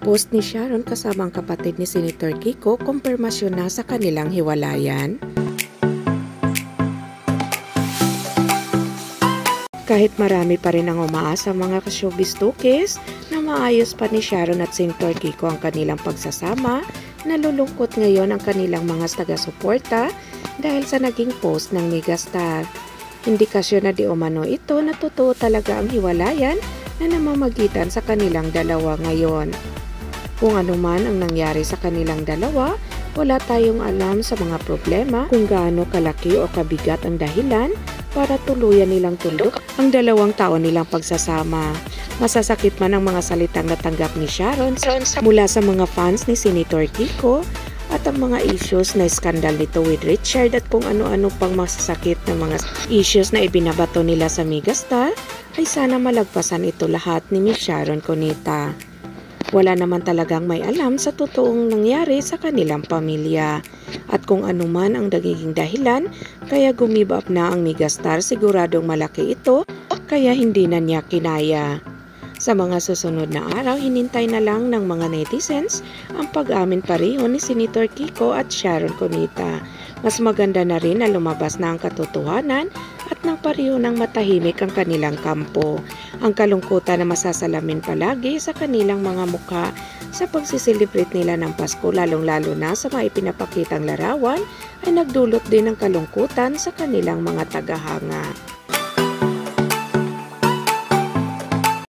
Post ni Sharon kasama ang kapatid ni Senator Kiko, kumpirmasyon na sa kanilang hiwalayan. Kahit marami pa rin ang umaasa mga ka-showbiz tukis na maayos pa ni Sharon at Senator Kiko ang kanilang pagsasama, nalulungkot ngayon ang kanilang mga taga-suporta dahil sa naging post ng megastar. Indikasyon na di umano ito na totoo talaga ang hiwalayan na namamagitan sa kanilang dalawa ngayon. Kung ano man ang nangyari sa kanilang dalawa, wala tayong alam sa mga problema kung gaano kalaki o kabigat ang dahilan para tuluyan nilang tundok ang dalawang taon nilang pagsasama. Masasakit man ang mga salitang natanggap ni Sharon mula sa mga fans ni Senator Kiko at ang mga issues na skandal nito with Richard at kung ano-ano pang masasakit na mga issues na ibinabato nila sa megastar, ay sana malagpasan ito lahat ni Miss Sharon Cunita. Wala naman talagang may alam sa totoong nangyari sa kanilang pamilya. At kung ano man ang nagiging dahilan, kaya give up na ang megastar, siguradong malaki ito, kaya hindi na niya kinaya. Sa mga susunod na araw, hinintay na lang ng mga netizens ang pag-amin pareho ni Senator Kiko at Sharon Cunita. Mas maganda na rin na lumabas na ang katotohanan at nang pareho ng matahimik ang kanilang kampo. Ang kalungkutan na masasalamin palagi sa kanilang mga mukha sa pagsiselebrate nila ng Pasko, lalong-lalo na sa mga ipinapakitang larawan, ay nagdulot din ng kalungkutan sa kanilang mga tagahanga.